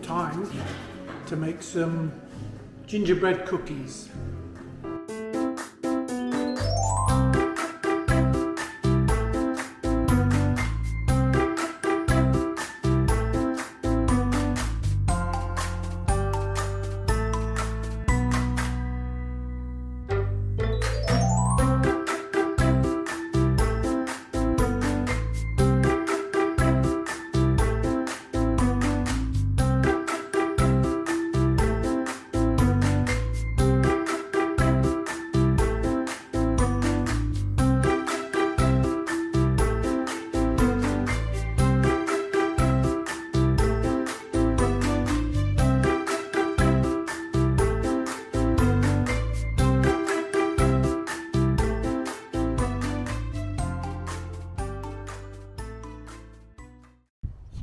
time to make some gingerbread cookies.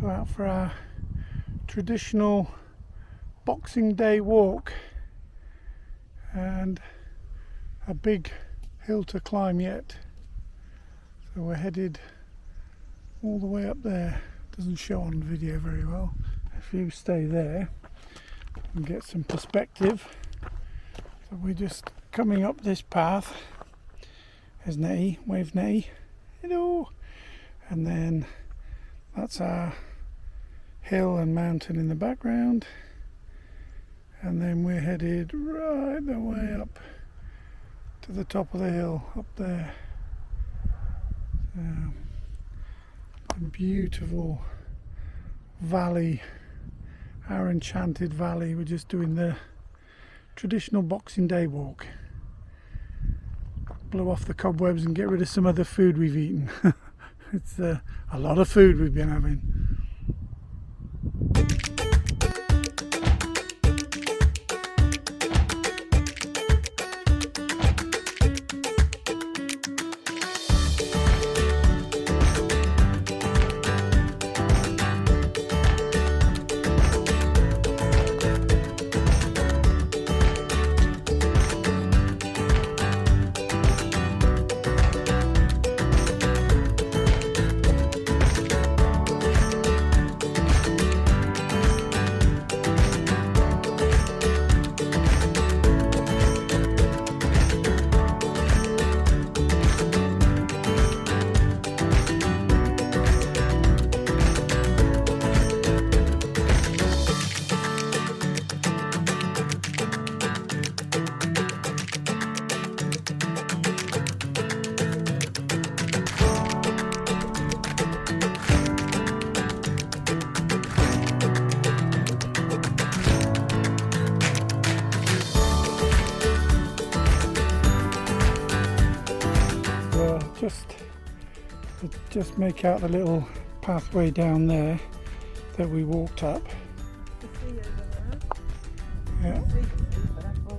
So out for our traditional Boxing Day walk, and a big hill to climb yet. So we're headed all the way up there. Doesn't show on video very well. If you stay there and get some perspective. So we're just coming up this path. There's Nettie, wave Nettie, hello, and then that's our hill and mountain in the background, and then we're headed right the way up to the top of the hill up there. A beautiful valley, our enchanted valley. We're just doing the traditional Boxing Day walk. Blow off the cobwebs and get rid of some of the food we've eaten. It's a lot of food we've been having. Just make out the little pathway down there that we walked up.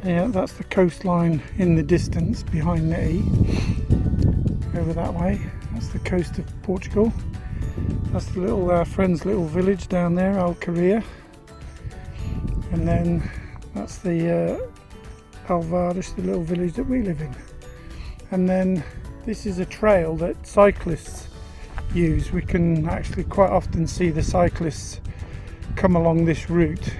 Yeah, that's the coastline in the distance behind Nettie. Over that way, that's the coast of Portugal. That's the little friend's little village down there, Alcaria. And then that's the Alvares, the little village that we live in. And then this is a trail that cyclists use. We can actually quite often see the cyclists come along this route.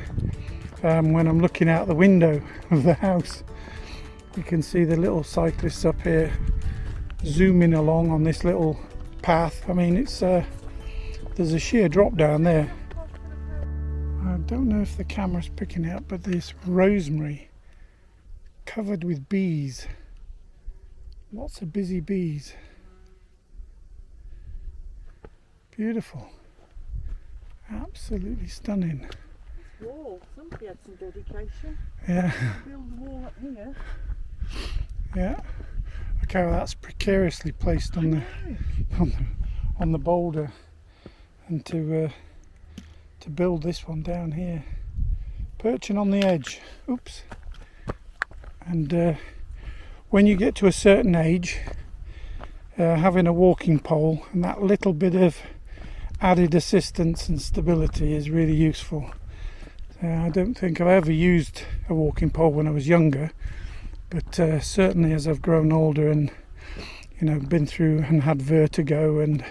When I'm looking out the window of the house, you can see the little cyclists up here zooming along on this little path. I mean, it's there's a sheer drop down there. I don't know if the camera's picking it up, but this rosemary covered with bees. Lots of busy bees. Beautiful. Absolutely stunning. Wall. Somebody had some dedication. Yeah. Build a wall up here. Yeah. Okay, well that's precariously placed on the boulder, and to build this one down here, perching on the edge. Oops. And when you get to a certain age, having a walking pole and that little bit of added assistance and stability is really useful. I don't think I've ever used a walking pole when I was younger, but certainly as I've grown older and been through and had vertigo, and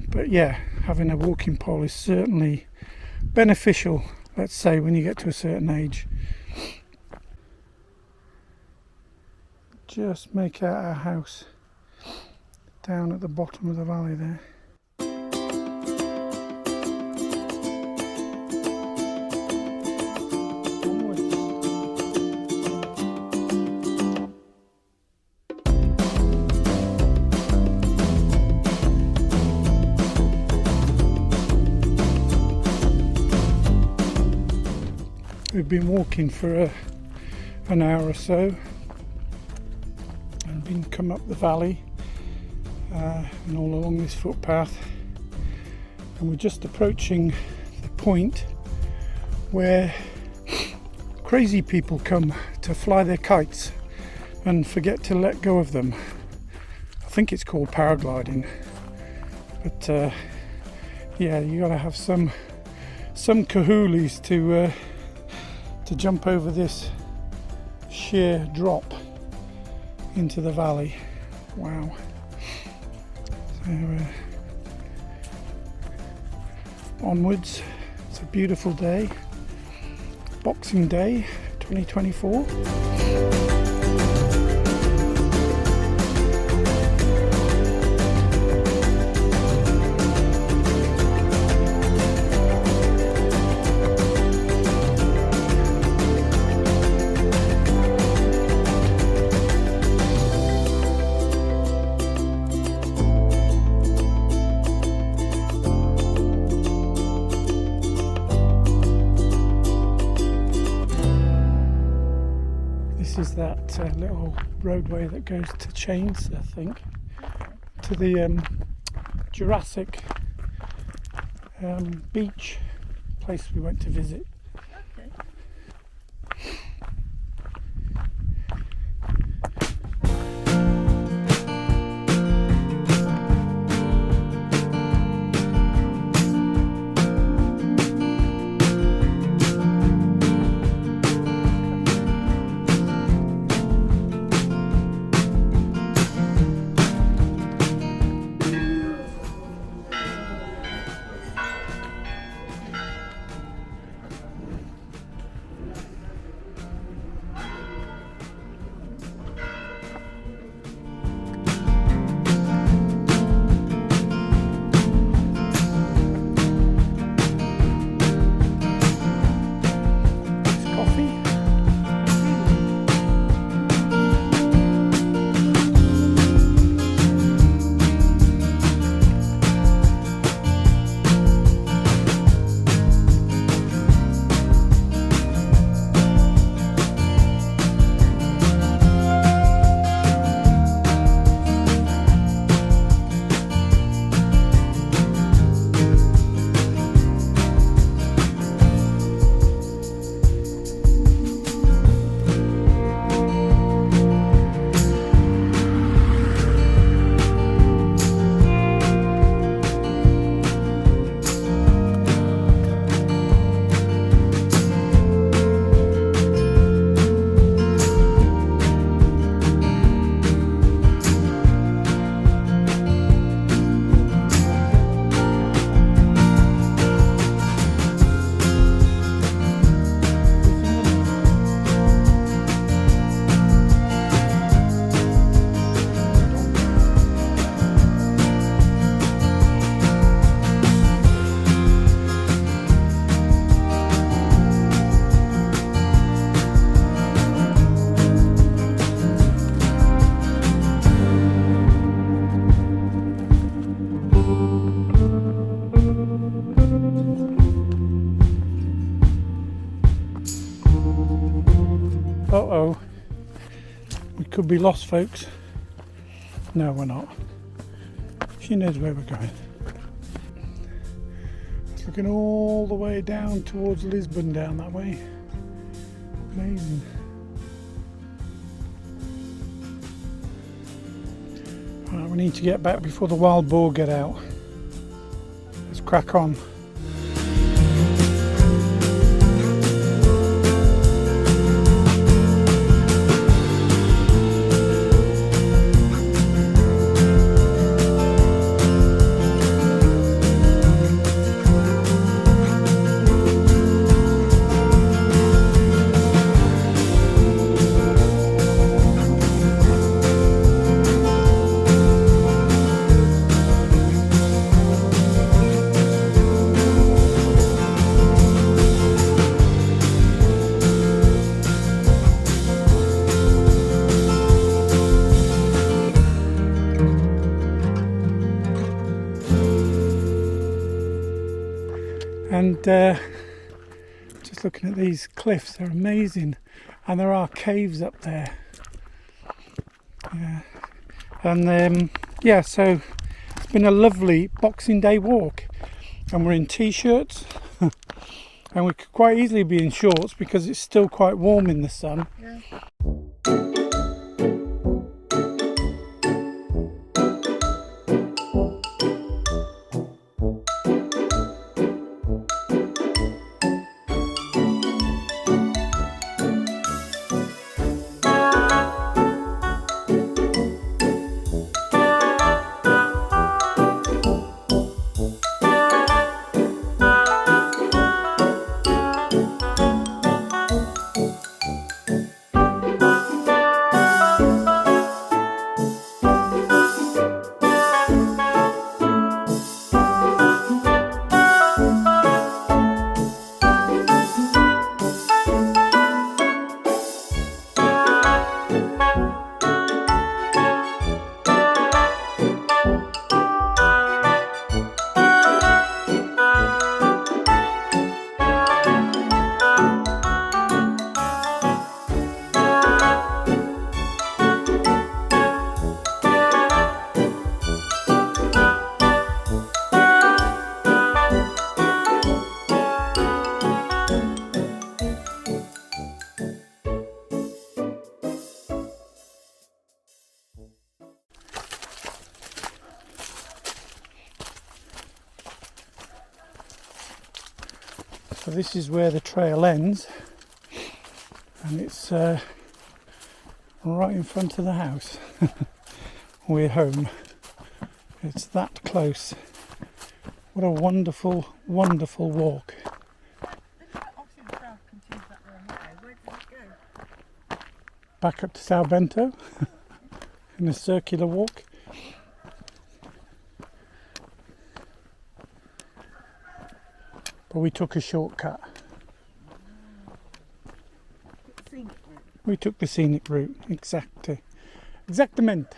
but yeah, having a walking pole is certainly beneficial, let's say, when you get to a certain age. Just make out our house down at the bottom of the valley there. We've been walking for an hour or so and been come up the valley and all along this footpath, and we're just approaching the point where crazy people come to fly their kites and forget to let go of them. I think it's called paragliding, but yeah, you got to have some cahoolies to jump over this sheer drop into the valley. Wow. So onwards. It's a beautiful day. Boxing Day 2024. This is that little roadway that goes to Chains, I think, to the Jurassic beach place we went to visit. Okay. Uh-oh. We could be lost, folks. No, we're not. She knows where we're going. It's looking all the way down towards Lisbon down that way. Amazing. Right, we need to get back before the wild boar get out. Let's crack on. just looking at these cliffs, they're amazing, and there are caves up there. Yeah, and yeah, so it's been a lovely Boxing Day walk, and we're in t-shirts, and we could quite easily be in shorts because it's still quite warm in the sun. Yeah. So this is where the trail ends, and it's right in front of the house. We're home. It's that close. What a wonderful, wonderful walk. Obviously the south continues that way now. Where did it go? Back up to Sao Bento in a circular walk. But we took a shortcut. Scenic route. We took the scenic route. Exactamente.